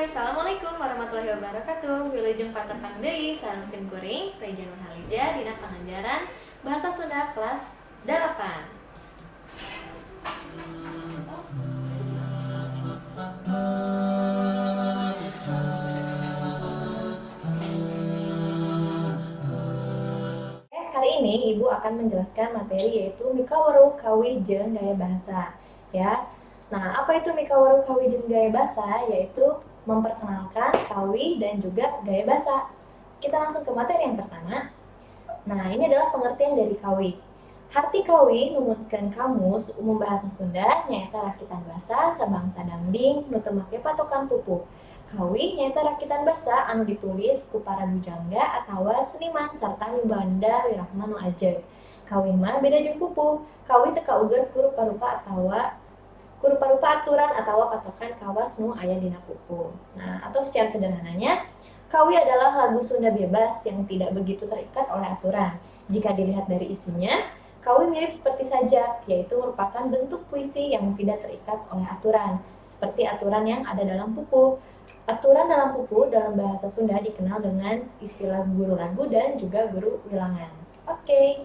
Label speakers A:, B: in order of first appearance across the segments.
A: Assalamualaikum warahmatullahi wabarakatuh. Wilujeng patepang deui sareng simkuring Reja Nurhalija dina pangajaran Bahasa Sunda kelas 8. Kali ini Ibu akan menjelaskan materi yaitu Mikawaru Kawi jeung Gaya Bahasa, ya. Nah, apa itu Mikawaru Kawi jeung Gaya Bahasa? Yaitu memperkenalkan kawi dan juga gaya bahasa. Kita langsung ke materi yang pertama. Nah, ini adalah pengertian dari kawi. Harti kawi numutkeun kamus umum bahasa Sunda nyaeta rakitan basa sabangsa dangding nu teu make patokan pupuk. Kawi nyaeta rakitan basa anu ditulis ku para bujangga atawa seniman sarta mibanda wirahma nu ajeg. Kawi mah beda jeung pupuh. Kawi teu kaugeut ku rupa-rupa aturan atau patokan kawas nu aya dina pupuh. Nah, atau secara sederhananya, kawi adalah lagu Sunda bebas yang tidak begitu terikat oleh aturan. Jika dilihat dari isinya, kawi mirip seperti sajak, yaitu merupakan bentuk puisi yang tidak terikat oleh aturan, seperti aturan yang ada dalam pupuh. Aturan dalam pupuh dalam bahasa Sunda dikenal dengan istilah guru lagu dan juga guru wilangan. Oke,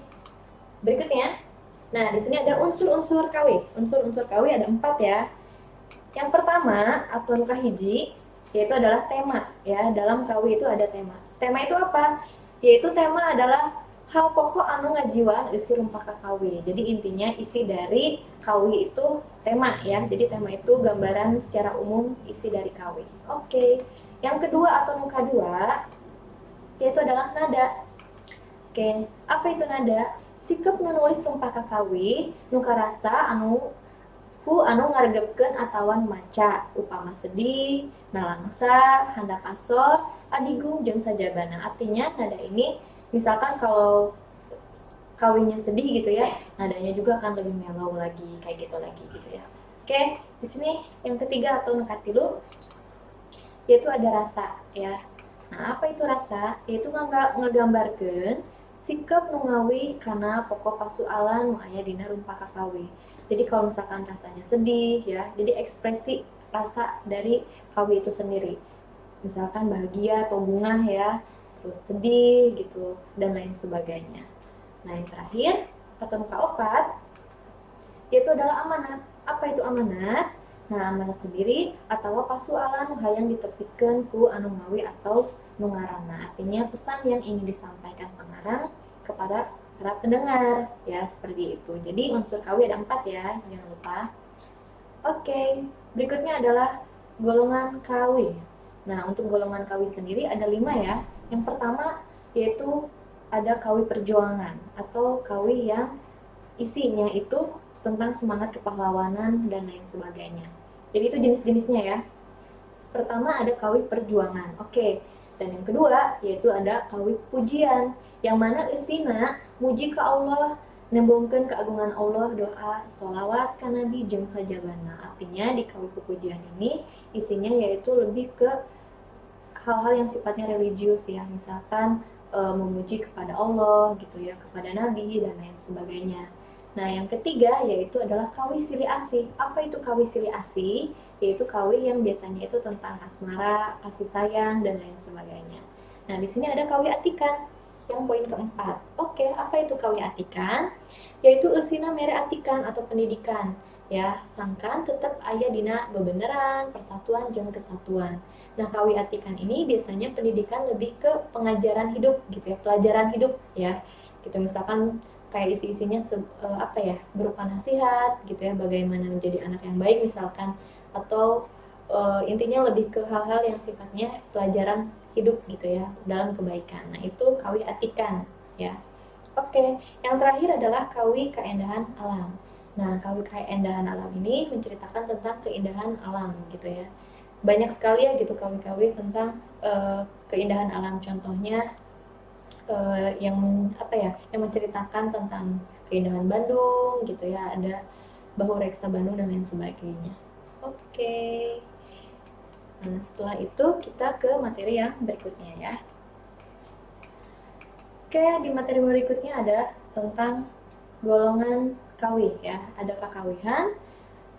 A: berikutnya. Nah, di sini ada unsur-unsur kawi. Unsur-unsur kawi ada 4 ya. Yang pertama, atau kahiji, yaitu adalah tema. Ya, dalam kawi itu ada tema. Tema itu apa? Yaitu tema adalah hal pokok anu ngajiwan isi rumpaka kawi. Jadi intinya isi dari kawi itu tema ya. Jadi tema itu gambaran secara umum isi dari kawi. Oke. Yang kedua atau nu kadua, yaitu adalah nada. Oke, apa itu nada? Sikap menulis rumpaka kawi nu karasa anu ngaregepkeun atawa nu maca upama sedih, nalangsa, handap asor, adigung jeung sajabana. Artinya nada ini misalkan kalau kawinya sedih gitu ya, nadanya juga akan lebih mellow lagi kayak gitu ya. Oke, di sini yang ketiga atau nu katilu yaitu ada rasa ya. Nah, apa itu rasa? Yaitu ngagambarkeun sikap nu ngawi kana pokok pasualan nu aya dina rumpaka kawi. Jadi kalau misalkan rasanya sedih ya, jadi ekspresi rasa dari kawi itu sendiri. Misalkan bahagia atau bunga ya, terus sedih gitu dan lain sebagainya. Nah, yang terakhir atau nu kaopat yaitu adalah amanat. Apa itu amanat? Nah, amanat sendiri atau pasualan nu hayang ditepikeun ku anu ngawi atau nu ngaranna. Artinya pesan yang ingin disampaikan pengarang kepada para pendengar ya, seperti itu. Jadi unsur kawi ada 4 ya, jangan lupa. Oke, berikutnya adalah golongan kawi. Nah, untuk golongan kawi sendiri ada 5 ya. Yang pertama yaitu ada kawi perjuangan atau kawi yang isinya itu tentang semangat kepahlawanan dan lain sebagainya. Jadi itu jenis-jenisnya ya. Pertama ada kawi perjuangan. Oke. Dan yang kedua yaitu ada kawi pujian, yang mana isina muji ke Allah, nembongkeun keagungan Allah, doa, sholawat ka Nabi jeung sajabana. Artinya di kawi pujian ini isinya yaitu lebih ke hal-hal yang sifatnya religius ya, misalkan memuji kepada Allah gitu ya, kepada Nabi dan lain sebagainya. Nah, yang ketiga yaitu adalah kawi silih asih. Apa itu kawi silih asih? Yaitu kawi yang biasanya itu tentang asmara, kasih sayang dan lain sebagainya. Nah, di sini ada kawi atikan yang poin keempat. Oke, apa itu kawi atikan? Yaitu eusina mere atikan atau pendidikan. Ya, sangkan tetap aya dina bebeneran, persatuan jeung kesatuan. Nah, kawi atikan ini biasanya pendidikan lebih ke pengajaran hidup gitu ya, pelajaran hidup ya. Gitu misalkan kayak isi-isinya berupa nasihat gitu ya, bagaimana menjadi anak yang baik misalkan, atau intinya lebih ke hal-hal yang sifatnya pelajaran hidup gitu ya, dalam kebaikan. Nah, itu kawi atikan ya. Oke, yang terakhir adalah kawi keindahan alam. Nah, kawi keindahan alam ini menceritakan tentang keindahan alam gitu ya. Banyak sekali ya gitu kawi-kawi tentang keindahan alam, contohnya yang menceritakan tentang keindahan Bandung gitu ya, ada Bahu Reksa Bandung dan lain sebagainya. Oke. Nah, setelah itu kita ke materi yang berikutnya ya. Oke, di materi berikutnya ada tentang golongan kawi ya. Ada kakawihan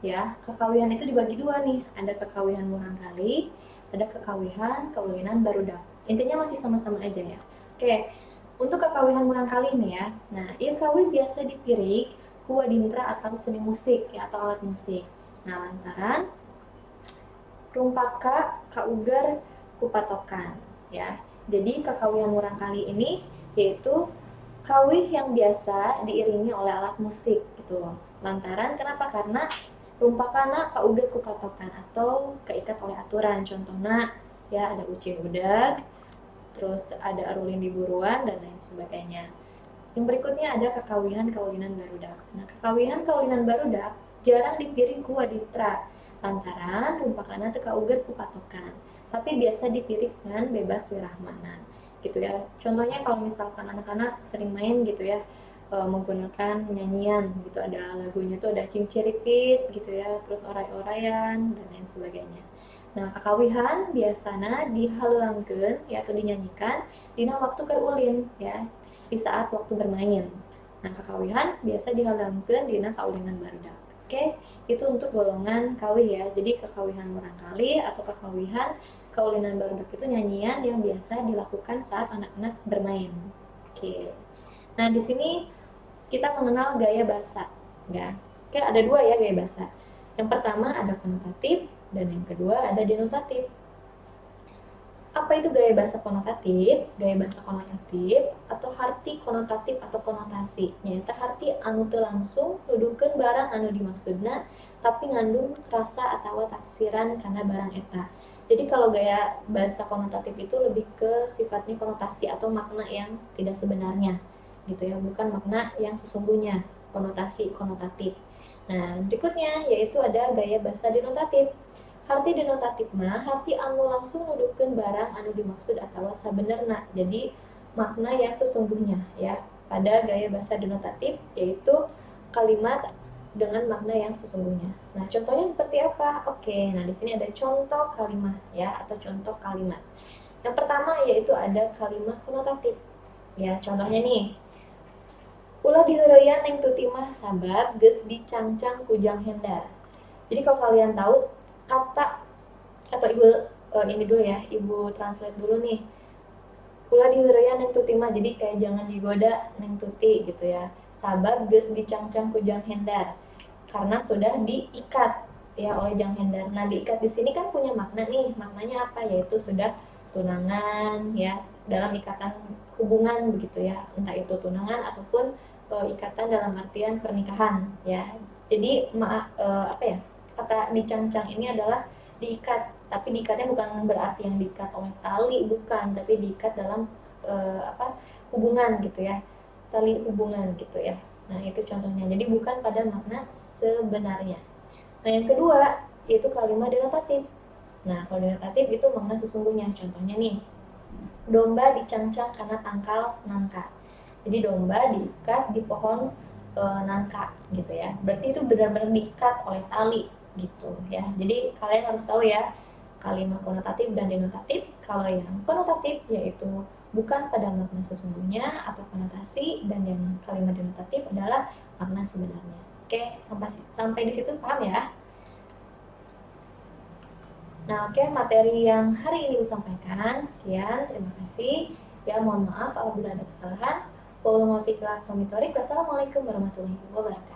A: ya. Kakawihan itu dibagi 2 nih. Ada kakawihan murangkali ada kekawihan, kaulinan, barudak. Intinya masih sama-sama aja ya. Oke, untuk kekawihan murang kali ini ya. Nah, ieu kawi biasa dipirik ku wadintra atau seni musik ya atau alat musik. Nah, lantaran rumpaka kaugar kupatokan ya. Jadi kekawihan murang kali ini yaitu kawih yang biasa diiringi oleh alat musik gitu. Lantaran kenapa? Karena rumpakana kaugar kupatokan atau keikat oleh aturan. Contohnya ya ada ucing udag, terus ada arulin di buruan dan lain sebagainya. Yang berikutnya ada kekawihan kaulinan barudak. Nah, kekawihan kaulinan barudak jarang dipiring ku waditra lantaran rumpakana teu kauger ku patokan, tapi biasa dipirik dengan bebas wirahmanan gitu ya. Contohnya kalau misalkan anak-anak sering main gitu ya, menggunakan nyanyian gitu, ada lagunya tuh ada cinciripit gitu ya, terus oray-orayan dan lain sebagainya. Nah, kakawihan biasana dihaluangkeun ya atau dinyanyikan dina waktu keur ulin ya, di saat waktu bermain. Nah, kakawihan biasa dihaluangkeun dina kaulinan barudak. Oke, itu untuk golongan kawih ya. Jadi kekawihan murang kali atau kekawihan kaulinan barudak itu nyanyian yang biasa dilakukan saat anak-anak bermain. Oke. Nah, di sini kita mengenal gaya bahasa ya. Oke, ada dua ya gaya bahasa. Yang pertama ada konotatif dan yang kedua ada denotatif. Apa itu gaya bahasa konotatif? Gaya bahasa konotatif atau harti konotatif atau konotasi. Nyaeta harti anu teu langsung nuduhkeun barang anu dimaksudna tapi ngandung rasa atau tafsiran kana barang eta. Jadi kalau gaya bahasa konotatif itu lebih ke sifatnya konotasi atau makna yang tidak sebenarnya gitu ya, bukan makna yang sesungguhnya, konotasi konotatif. Nah, berikutnya yaitu ada gaya bahasa denotatif. Harti denotatif mah harti anu langsung nuduhkeun barang anu dimaksud atawa sabenerna. Jadi makna yang sesungguhnya ya. Pada gaya bahasa denotatif yaitu kalimat dengan makna yang sesungguhnya. Nah, contohnya seperti apa? Oke, nah di sini ada contoh kalimat ya atau contoh kalimat. Yang pertama yaitu ada kalimat konotatif. Ya, contohnya nih. Ulah diheureuyaan neng tuti mah sabab geus dicangcang ku Jang Hendar. Jadi kalau kalian tahu kata atau ibu ini dulu ya, ibu translate dulu nih. Ulah diheureuyaan neng tuti mah, jadi kayak jangan digoda neng tuti gitu ya. Sabab geus dicangcang ku Jang Hendar. Karena sudah diikat ya oleh Jang Hendar. Nah, diikat di sini kan punya makna nih. Maknanya apa? Yaitu sudah tunangan ya, dalam ikatan hubungan begitu ya. Entah itu tunangan ataupun ikatan dalam artian pernikahan ya. Jadi apa ya, kata dicangcang ini adalah diikat, tapi diikatnya bukan berarti yang diikat oleh tali, bukan, tapi diikat dalam hubungan gitu ya, tali hubungan gitu ya. Nah, itu contohnya, jadi bukan pada makna sebenarnya. Nah, yang kedua yaitu kalimat denotatif. Nah, kalau denotatif itu makna sesungguhnya. Contohnya nih, domba dicangcang karena tangkal nangka. Jadi domba diikat di pohon nangka gitu ya. Berarti itu benar-benar diikat oleh tali gitu ya. Jadi kalian harus tahu ya kalimat konotatif dan denotatif. Kalau yang konotatif yaitu bukan pada makna sesungguhnya atau konotasi, dan yang kalimat denotatif adalah makna sebenarnya. Oke, sampai di situ paham ya? Nah, oke, materi yang hari ini disampaikan sekian. Terima kasih. Ya, mohon maaf apabila ada kesalahan. Wassalamualaikum warahmatullahi wabarakatuh.